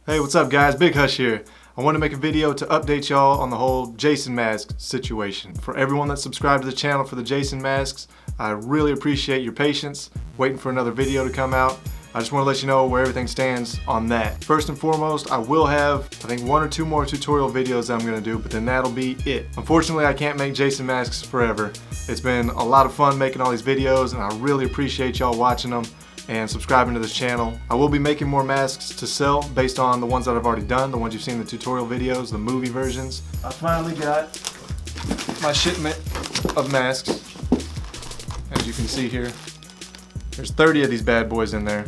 Hey, what's up guys? Big Hush here. I want to make a video to update y'all on the whole Jason mask situation. For everyone that's subscribed to the channel for the Jason masks, I really appreciate your patience, waiting for another video to come out. I just want to let you know where everything stands on that. First and foremost, I will have, I think, 1 or 2 more tutorial videos that I'm going to do, but then that'll be it. Unfortunately, I can't make Jason masks forever. It's been a lot of fun making all these videos, and I really appreciate y'all watching them and subscribing to this channel. I will be making more masks to sell based on the ones that I've already done, the ones you've seen in the tutorial videos, the movie versions. I finally got my shipment of masks. As you can see here, there's 30 of these bad boys in there.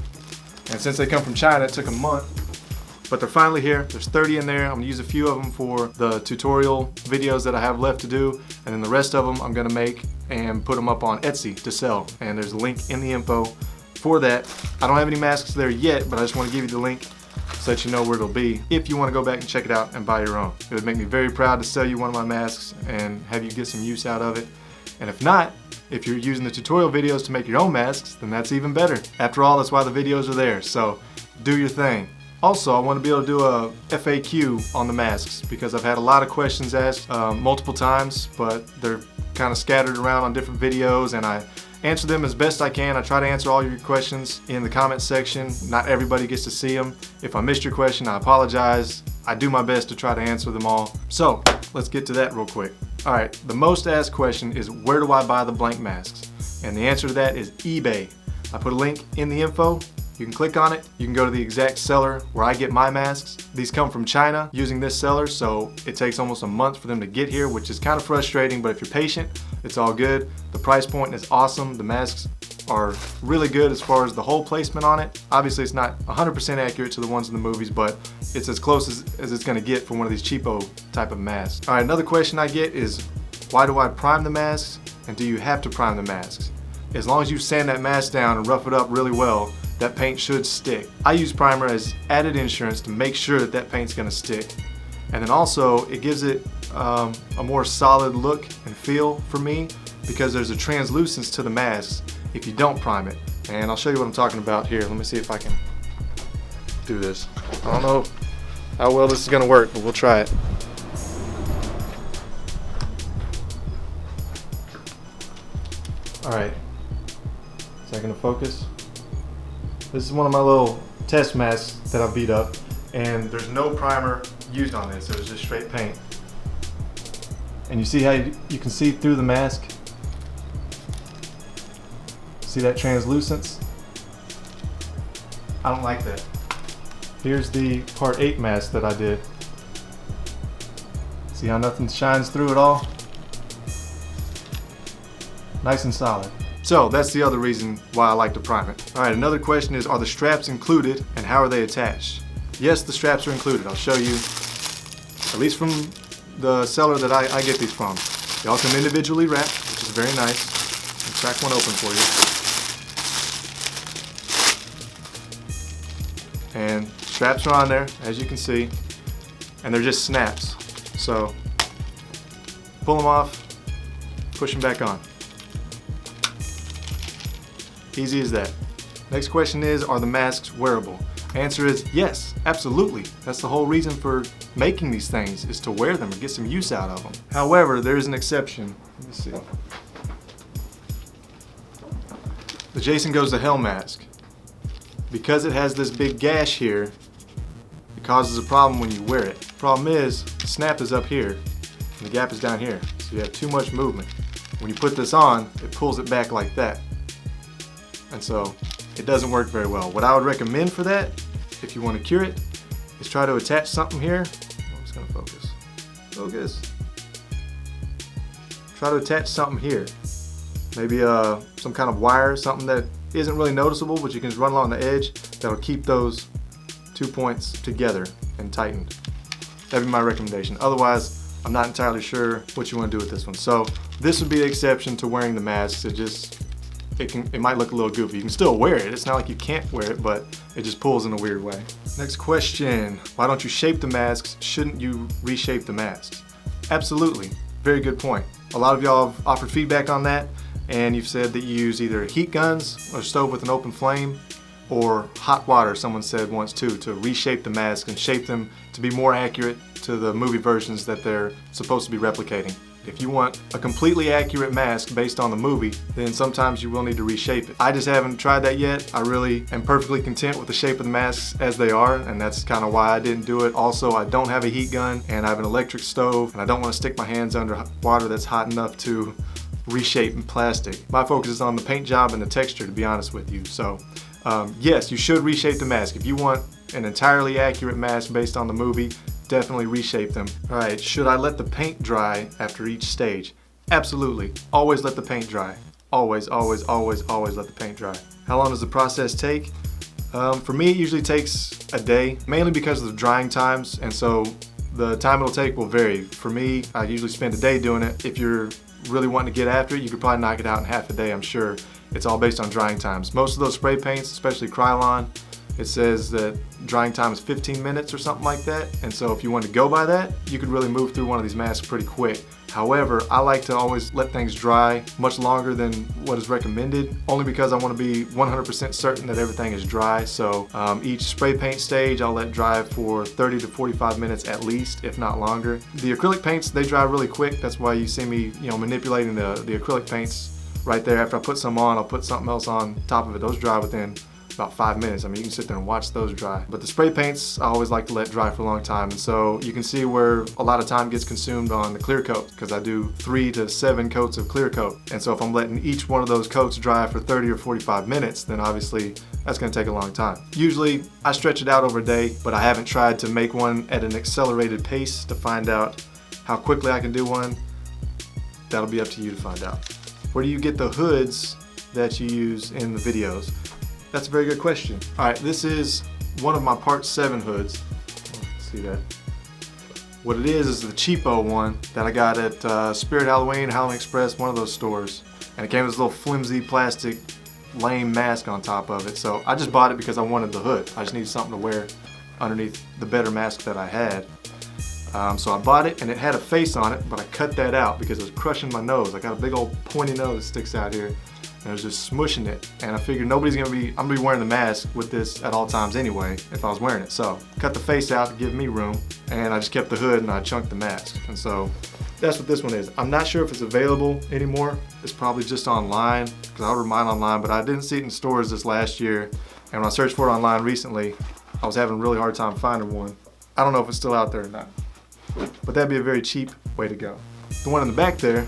And since they come from China, it took a month, but they're finally here. There's 30 in there. I'm gonna use a few of them for the tutorial videos that I have left to do, and then the rest of them I'm gonna make and put them up on Etsy to sell. And there's a link in the info for that. I don't have any masks there yet, but I just want to give you the link so that you know where it'll be if you want to go back and check it out and buy your own. It would make me very proud to sell you one of my masks and have you get some use out of it. And if not, if you're using the tutorial videos to make your own masks, then that's even better. After all, that's why the videos are there, so do your thing. Also, I want to be able to do a FAQ on the masks because I've had a lot of questions asked multiple times, but they're kind of scattered around on different videos, and I answer them as best I can. I try to answer all your questions in the comment section. Not everybody gets to see them. If I missed your question, I apologize. I do my best to try to answer them all. So let's get to that real quick. All right, the most asked question is, where do I buy the blank masks? And the answer to that is eBay. I put a link in the info. You can click on it. You can go to the exact seller where I get my masks. These come from China using this seller, so it takes almost a month for them to get here, which is kind of frustrating, but if you're patient, it's all good. The price point is awesome. The masks are really good as far as the hole placement on it. Obviously, it's not 100% accurate to the ones in the movies, but it's as close as it's gonna get for one of these cheapo type of masks. All right, another question I get is, why do I prime the masks, and do you have to prime the masks? As long as you sand that mask down and rough it up really well, that paint should stick. I use primer as added insurance to make sure that that paint's gonna stick. And then also, it gives it a more solid look and feel for me because there's a translucence to the masks if you don't prime it. And I'll show you what I'm talking about here. Let me see if I can do this. I don't know how well this is gonna work, but we'll try it. All right, is that gonna focus? This is one of my little test masks that I beat up, and there's no primer used on this. It was just straight paint. And you see how you can see through the mask? See that translucence? I don't like that. Here's the part 8 mask that I did. See how nothing shines through at all? Nice and solid. So that's the other reason why I like to prime it. All right, another question is, are the straps included and how are they attached? Yes, the straps are included. I'll show you, at least from the seller that I get these from. They all come individually wrapped, which is very nice. I'll crack one open for you. And straps are on there, as you can see, and they're just snaps. So pull them off, push them back on. Easy as that. Next question is, are the masks wearable? Answer is yes, absolutely. That's the whole reason for making these things, is to wear them and get some use out of them. However, there is an exception. Let me see. The Jason Goes to Hell mask. Because it has this big gash here, it causes a problem when you wear it. The problem is, the snap is up here, and the gap is down here. So you have too much movement. When you put this on, it pulls it back like that. And so it doesn't work very well. What I would recommend for that, if you want to cure it, is try to attach something here. I'm just gonna focus. Focus. Try to attach something here. Maybe some kind of wire, something that isn't really noticeable, but you can just run along the edge. That'll keep those 2 points together and tightened. That'd be my recommendation. Otherwise, I'm not entirely sure what you want to do with this one. So this would be the exception to wearing the masks. It might look a little goofy. You can still wear it. It's not like you can't wear it, but it just pulls in a weird way. Next question, why don't you shape the masks? Shouldn't you reshape the masks? Absolutely, very good point. A lot of y'all have offered feedback on that, and you've said that you use either heat guns or stove with an open flame or hot water, someone said once too, to reshape the mask and shape them to be more accurate to the movie versions that they're supposed to be replicating. If you want a completely accurate mask based on the movie, then sometimes you will need to reshape it. I just haven't tried that yet. I really am perfectly content with the shape of the masks as they are, and that's kind of why I didn't do it. Also, I don't have a heat gun, and I have an electric stove, and I don't want to stick my hands under water that's hot enough to reshape plastic. My focus is on the paint job and the texture, to be honest with you. So yes, you should reshape the mask. If you want an entirely accurate mask based on the movie, definitely reshape them. All right, should I let the paint dry after each stage? Absolutely. Always let the paint dry. Always, always, always, always let the paint dry. How long does the process take? For me, it usually takes a day, mainly because of the drying times, and so the time it'll take will vary. For me, I usually spend a day doing it. If you're really wanting to get after it, you could probably knock it out in half a day, I'm sure. It's all based on drying times. Most of those spray paints, especially Krylon, it says that drying time is 15 minutes or something like that. And so if you want to go by that, you could really move through one of these masks pretty quick. However, I like to always let things dry much longer than what is recommended, only because I want to be 100% certain that everything is dry. So each spray paint stage, I'll let dry for 30 to 45 minutes at least, if not longer. The acrylic paints, they dry really quick. That's why you see me, manipulating the acrylic paints right there. After I put some on, I'll put something else on top of it. Those dry within about 5 minutes. I mean, you can sit there and watch those dry. But the spray paints, I always like to let dry for a long time. And so you can see where a lot of time gets consumed on the clear coat, because I do 3 to 7 coats of clear coat. And so if I'm letting each one of those coats dry for 30 or 45 minutes, then obviously that's gonna take a long time. Usually I stretch it out over a day, but I haven't tried to make one at an accelerated pace to find out how quickly I can do one. That'll be up to you to find out. Where do you get the hoods that you use in the videos? That's a very good question. All right, this is one of my Part 7 hoods. Let's see that. What it is the cheapo one that I got at Spirit Halloween, Halloween Express, one of those stores. And it came with this little flimsy plastic lame mask on top of it. So I just bought it because I wanted the hood. I just needed something to wear underneath the better mask that I had. So I bought it and it had a face on it, but I cut that out because it was crushing my nose. I got a big old pointy nose that sticks out here. And I was just smushing it, and I figured I'm gonna be wearing the mask with this at all times anyway if I was wearing it. So cut the face out to give me room, and I just kept the hood and I chunked the mask. And so that's what this one is. I'm not sure if it's available anymore. It's probably just online, because I ordered mine online, but I didn't see it in stores this last year. And when I searched for it online recently, I was having a really hard time finding one. I don't know if it's still out there or not, but that'd be a very cheap way to go. The one in the back there,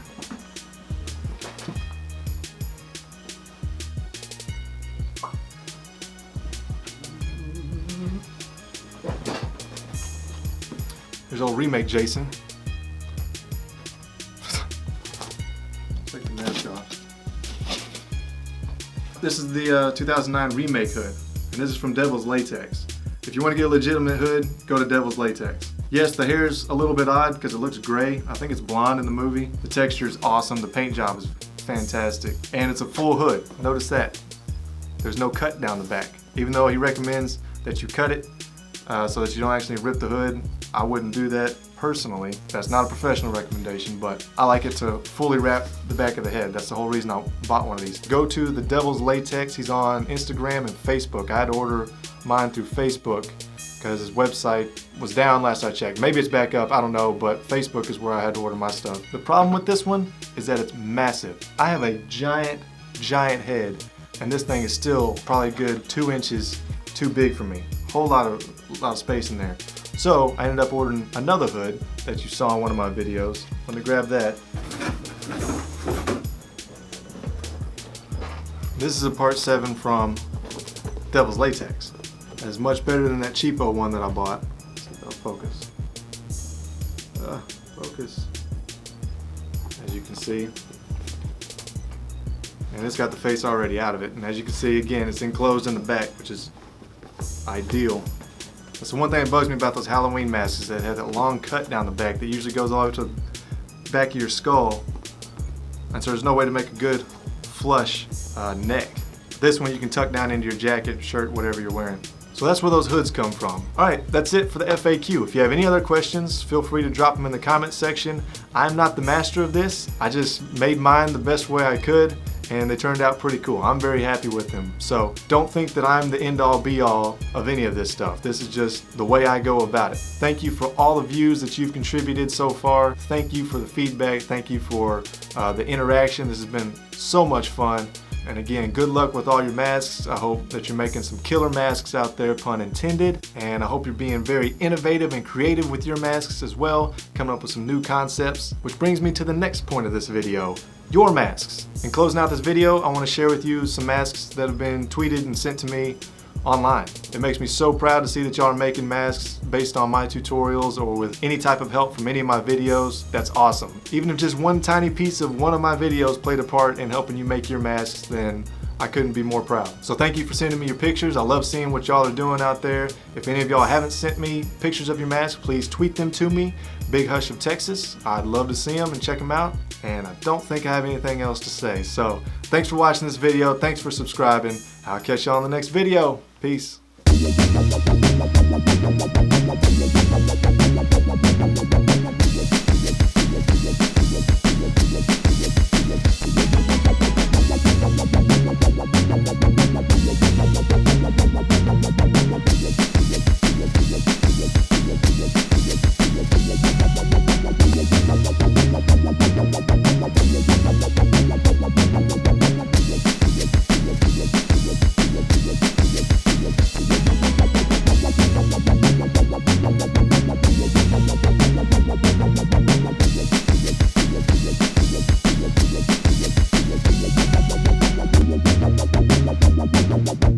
there's old remake Jason. Take the mask off. This is the 2009 remake hood, and this is from Devil's Latex. If you want to get a legitimate hood, go to Devil's Latex. Yes, the hair's a little bit odd because it looks gray. I think it's blonde in the movie. The texture is awesome. The paint job is fantastic, and it's a full hood. Notice that. There's no cut down the back. Even though he recommends that you cut it so that you don't actually rip the hood, I wouldn't do that personally. That's not a professional recommendation, but I like it to fully wrap the back of the head. That's the whole reason I bought one of these. Go to the Devil's Latex. He's on Instagram and Facebook. I had to order mine through Facebook because his website was down last I checked. Maybe it's back up, I don't know, but Facebook is where I had to order my stuff. The problem with this one is that it's massive. I have a giant head, and this thing is still probably a good 2 inches too big for me. Whole lot of space in there. So I ended up ordering another hood that you saw in one of my videos. Let me grab that. This is a Part 7 from Devil's Latex. It's much better than that cheapo one that I bought. Let's see if that'll focus. Focus. As you can see. And it's got the face already out of it. And as you can see, again, it's enclosed in the back, which is ideal. That's the one thing that bugs me about those Halloween masks, is that they have that long cut down the back that usually goes all the way to the back of your skull. And so there's no way to make a good flush neck. This one you can tuck down into your jacket, shirt, whatever you're wearing. So that's where those hoods come from. Alright, that's it for the FAQ. If you have any other questions, feel free to drop them in the comment section. I'm not the master of this. I just made mine the best way I could, and they turned out pretty cool. I'm very happy with them. So don't think that I'm the end all be all of any of this stuff. This is just the way I go about it. Thank you for all the views that you've contributed so far. Thank you for the feedback. Thank you for the interaction. This has been so much fun. And again, good luck with all your masks. I hope that you're making some killer masks out there, pun intended. And I hope you're being very innovative and creative with your masks as well, coming up with some new concepts. Which brings me to the next point of this video, your masks. In closing out this video, I want to share with you some masks that have been tweeted and sent to me online. It makes me so proud to see that y'all are making masks based on my tutorials or with any type of help from any of my videos. That's awesome. Even if just one tiny piece of one of my videos played a part in helping you make your masks, then I couldn't be more proud. So thank you for sending me your pictures. I love seeing what y'all are doing out there. If any of y'all haven't sent me pictures of your masks, please tweet them to me. Big Hush of Texas. I'd love to see them and check them out. And I don't think I have anything else to say. So thanks for watching this video. Thanks for subscribing. I'll catch y'all in the next video. Peace. Bye.